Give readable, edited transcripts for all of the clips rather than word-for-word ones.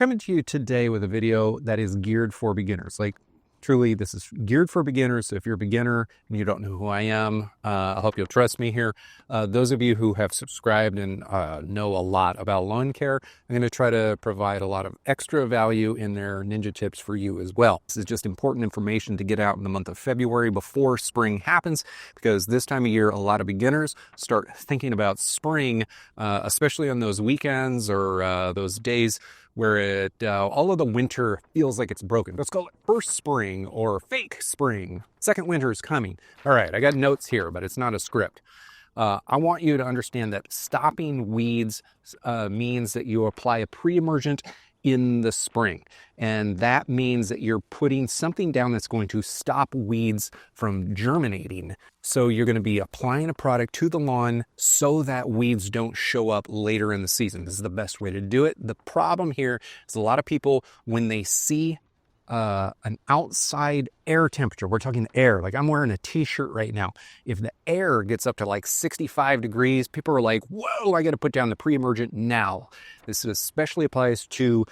Coming to you today with a video that is geared for beginners. Like, truly, this is geared for beginners. So if you're a beginner and you don't know who I am, I hope you'll trust me here. Those of you who have subscribed and know a lot about lawn care, I'm going to try to provide a lot of extra value in their ninja tips for you as well. This is just important information to get out in the month of February before spring happens, because this time of year, a lot of beginners start thinking about spring, especially on those weekends or those days where all of the winter feels like it's broken. Let's call it first spring or fake spring. Second winter is coming. All right, I got notes here, but it's not a script. I want you to understand that stopping weeds means that you apply a pre-emergent in the spring. And that means that you're putting something down that's going to stop weeds from germinating. So you're going to be applying a product to the lawn so that weeds don't show up later in the season. This is the best way to do it. The problem here is a lot of people, when they see an outside air temperature, we're talking air, like I'm wearing a t-shirt right now. If the air gets up to like 65 degrees, people are like, whoa, I got to put down the pre-emergent now. This especially applies to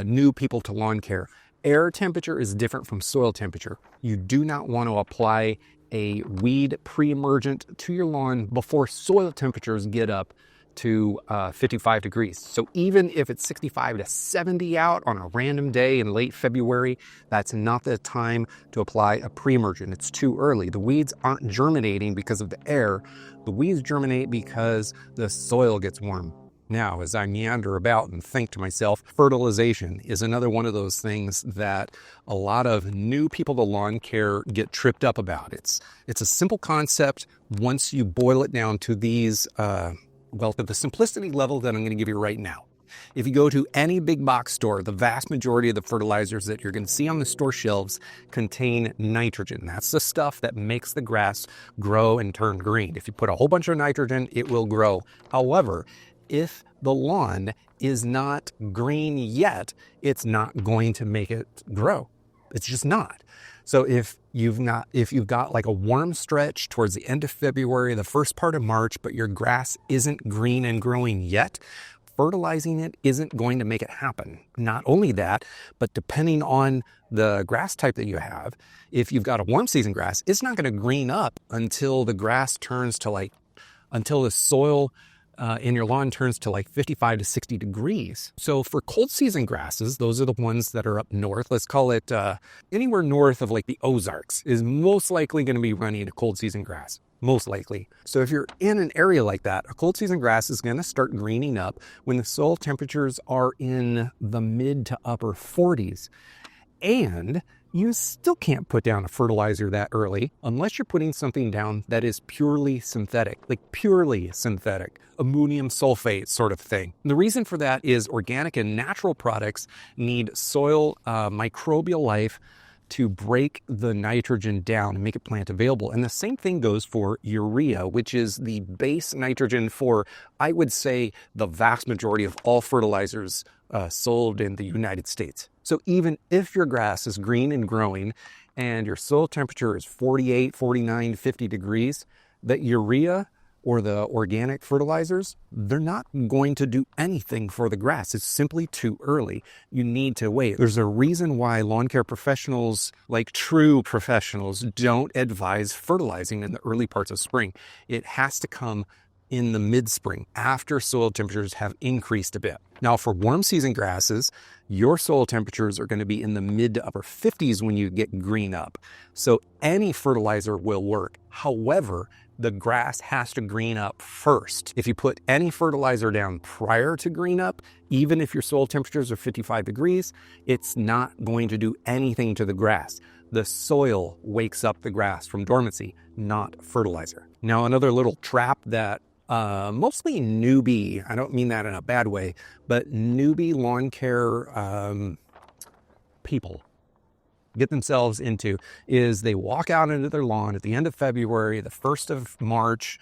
new people to lawn care. Air temperature is different from soil temperature. You do not want to apply a weed pre-emergent to your lawn before soil temperatures get up to 55 degrees. So even if it's 65 to 70 out on a random day in late February, that's not the time to apply a pre-emergent. It's too early. The weeds aren't germinating because of the air. The weeds germinate because the soil gets warm. Now, as I meander about and think to myself, fertilization is another one of those things that a lot of new people to lawn care get tripped up about. It's a simple concept once you boil it down to these to the simplicity level that I'm going to give you right now. If you go to any big box store, the vast majority of the fertilizers that you're going to see on the store shelves contain nitrogen. That's the stuff that makes the grass grow and turn green. If you put a whole bunch of nitrogen, it will grow. However, if the lawn is not green yet, it's not going to make it grow. It's just not. So if you've got like a warm stretch towards the end of February, the first part of March, but your grass isn't green and growing yet, fertilizing it isn't going to make it happen. Not only that, but depending on the grass type that you have, if you've got a warm season grass, it's not going to green up until the grass turns to until the soil in your lawn turns to like 55 to 60 degrees. So for cold season grasses, those are the ones that are up north. Let's call it anywhere north of like the Ozarks is most likely going to be running a cold season grass. Most likely. So if you're in an area like that, a cold season grass is going to start greening up when the soil temperatures are in the mid to upper 40s. And you still can't put down a fertilizer that early unless you're putting something down that is purely synthetic, like purely synthetic, ammonium sulfate sort of thing. And the reason for that is organic and natural products need soil microbial life to break the nitrogen down and make it plant available. And the same thing goes for urea, which is the base nitrogen for, I would say, the vast majority of all fertilizers sold in the United States. So even if your grass is green and growing and your soil temperature is 48, 49, 50 degrees, that urea or the organic fertilizers, they're not going to do anything for the grass. It's simply too early. You need to wait. There's a reason why lawn care professionals, like true professionals, don't advise fertilizing in the early parts of spring. It has to come in the mid-spring after soil temperatures have increased a bit. Now for warm season grasses, your soil temperatures are going to be in the mid to upper 50s when you get green up. So any fertilizer will work. However, the grass has to green up first. If you put any fertilizer down prior to green up, even if your soil temperatures are 55 degrees, it's not going to do anything to the grass. The soil wakes up the grass from dormancy, not fertilizer. Now, another little trap that mostly newbie, I don't mean that in a bad way, but newbie lawn care people get themselves into is they walk out into their lawn at the end of February, the 1st of March,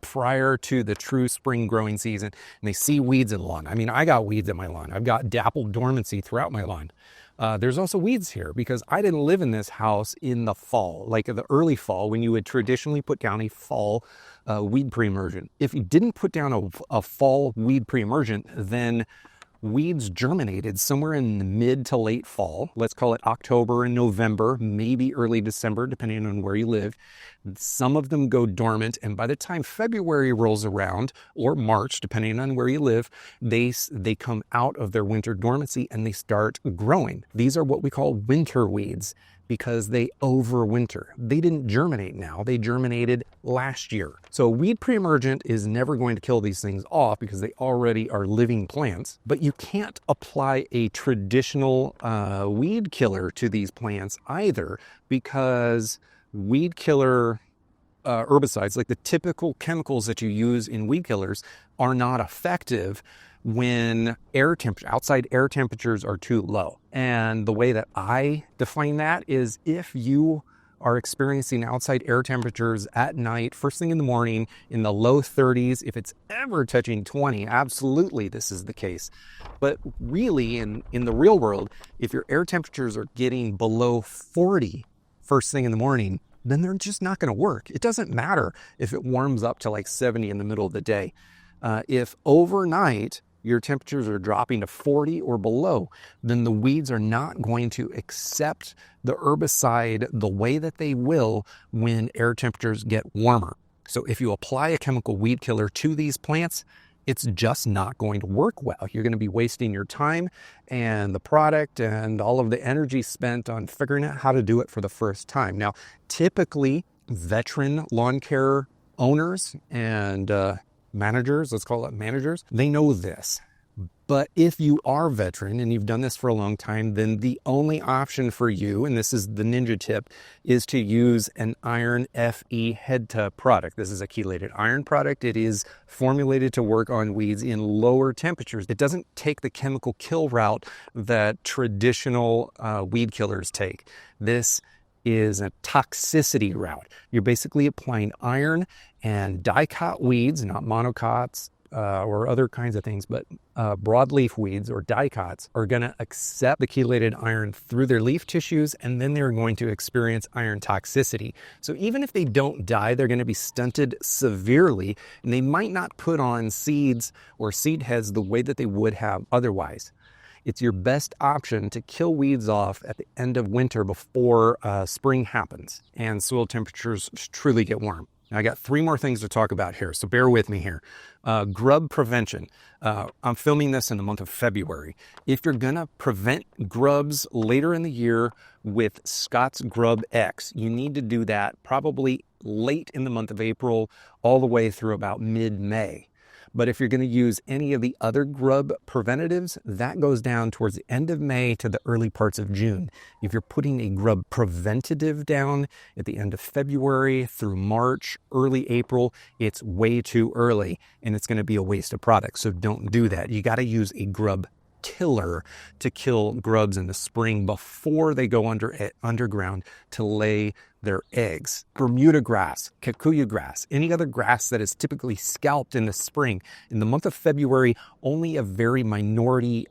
prior to the true spring growing season, and they see weeds in the lawn. I mean, I got weeds in my lawn. I've got dappled dormancy throughout my lawn. There's also weeds here because I didn't live in this house in the fall, like the early fall, when you would traditionally put down a fall weed pre-emergent. If you didn't put down a fall weed pre-emergent, then weeds germinated somewhere in the mid to late fall. Let's call it October and November, maybe early December, depending on where you live. Some of them go dormant, and by the time February rolls around, or March, depending on where you live, they come out of their winter dormancy and they start growing. These are what we call winter weeds because they overwinter. They didn't germinate now, they germinated last year. So weed pre-emergent is never going to kill these things off because they already are living plants, but you can't apply a traditional weed killer to these plants either, because weed killer herbicides, like the typical chemicals that you use in weed killers, are not effective when outside air temperatures are too low. And the way that I define that is if you are experiencing outside air temperatures at night, first thing in the morning, in the low 30s, if it's ever touching 20, absolutely this is the case. But really, in the real world, if your air temperatures are getting below 40 first thing in the morning, then they're just not going to work. It doesn't matter if it warms up to like 70 in the middle of the day. If overnight your temperatures are dropping to 40 or below, then the weeds are not going to accept the herbicide the way that they will when air temperatures get warmer. So if you apply a chemical weed killer to these plants, it's just not going to work well. You're going to be wasting your time and the product and all of the energy spent on figuring out how to do it for the first time. Now, typically, veteran lawn care owners and managers, let's call it managers, they know this. But if you are veteran and you've done this for a long time, then the only option for you, and this is the ninja tip, is to use an iron Fe head tub product. This is a chelated iron product. It is formulated to work on weeds in lower temperatures. It doesn't take the chemical kill route that traditional weed killers take. This is a toxicity route. You're basically applying iron, and dicot weeds, not monocots or other kinds of things, but broadleaf weeds or dicots are going to accept the chelated iron through their leaf tissues, and then they're going to experience iron toxicity. So even if they don't die, they're going to be stunted severely, and they might not put on seeds or seed heads the way that they would have otherwise. It's your best option to kill weeds off at the end of winter before spring happens and soil temperatures truly get warm. Now, I got 3 more things to talk about here, so bear with me here. Grub prevention. I'm filming this in the month of February. If you're going to prevent grubs later in the year with Scott's Grub X, you need to do that probably late in the month of April all the way through about mid-May. But if you're going to use any of the other grub preventatives, that goes down towards the end of May to the early parts of June. If you're putting a grub preventative down at the end of February through March, early April, it's way too early and it's going to be a waste of product. So don't do that. You got to use a grub killer to kill grubs in the spring before they go underground to lay their eggs. Bermuda grass, kikuyu grass, any other grass that is typically scalped in the spring. In the month of February, only a very minority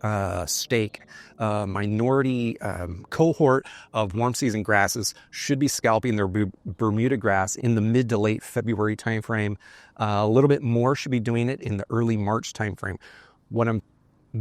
cohort of warm season grasses should be scalping their Bermuda grass in the mid to late February timeframe. A little bit more should be doing it in the early March timeframe. What I'm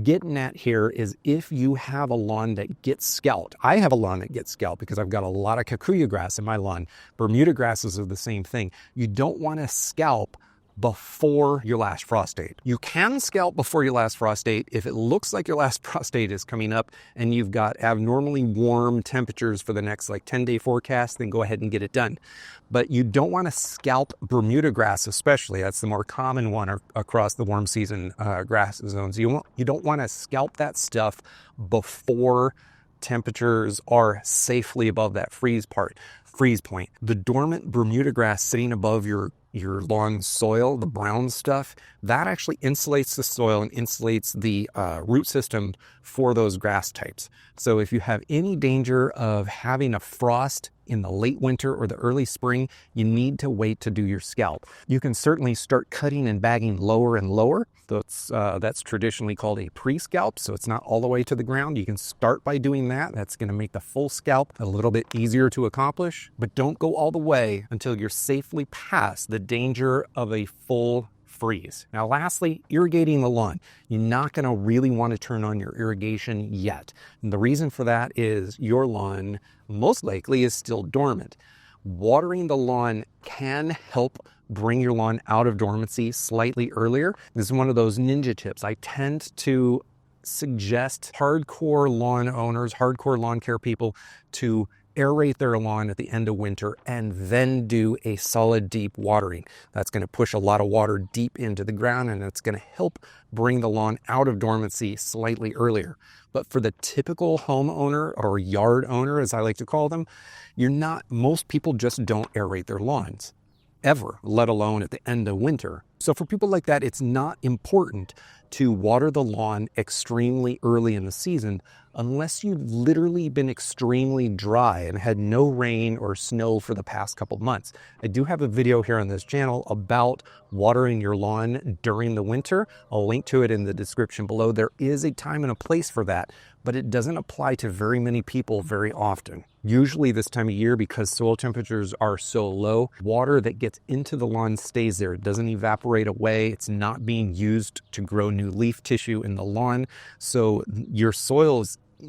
getting at here is if you have a lawn that gets scalped. I have a lawn that gets scalped because I've got a lot of kikuyu grass in my lawn. Bermuda grasses are the same thing. You don't want to scalp before your last frost date. You can scalp before your last frost date if it looks like your last frost date is coming up and you've got abnormally warm temperatures for the next 10-day forecast, then go ahead and get it done. But you don't want to scalp Bermuda grass especially. That's the more common one across the warm season grass zones. You don't want to scalp that stuff before temperatures are safely above that freeze point. The dormant Bermuda grass sitting above your lawn soil, the brown stuff, that actually insulates the soil and insulates the root system for those grass types. So if you have any danger of having a frost in the late winter or the early spring, you need to wait to do your scalp. You can certainly start cutting and bagging lower and lower. That's traditionally called a pre-scalp, so it's not all the way to the ground. You can start by doing that. That's going to make the full scalp a little bit easier to accomplish, but don't go all the way until you're safely past the danger of a full freeze. Now, lastly, irrigating the lawn. You're not going to really want to turn on your irrigation yet. And the reason for that is your lawn most likely is still dormant. Watering the lawn can help bring your lawn out of dormancy slightly earlier. This is one of those ninja tips. I tend to suggest hardcore lawn owners, hardcore lawn care people to aerate their lawn at the end of winter and then do a solid deep watering. That's going to push a lot of water deep into the ground, and it's going to help bring the lawn out of dormancy slightly earlier. But for the typical homeowner or yard owner, as I like to call them, most people just don't aerate their lawns ever, let alone at the end of winter. So for people like that, it's not important to water the lawn extremely early in the season unless you've literally been extremely dry and had no rain or snow for the past couple months. I do have a video here on this channel about watering your lawn during the winter. I'll link to it in the description below. There is a time and a place for that, but it doesn't apply to very many people very often. Usually this time of year, because soil temperatures are so low, water that gets into the lawn stays there. It doesn't evaporate away. It's not being used to grow new leaf tissue in the lawn. So your soil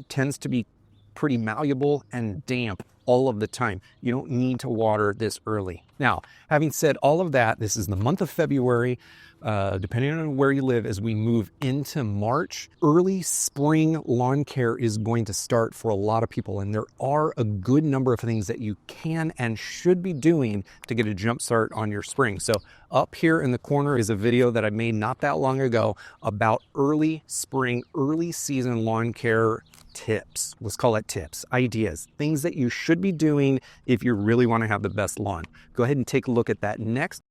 tends to be pretty malleable and damp all of the time. You don't need to water this early. Now, having said all of that, this is the month of February. Depending on where you live, as we move into March, early spring lawn care is going to start for a lot of people. And there are a good number of things that you can and should be doing to get a jump start on your spring. So up here in the corner is a video that I made not that long ago about early spring, early season lawn care tips. Let's call it tips, ideas, things that you should be doing if you really want to have the best lawn. Go ahead and take a look at that next.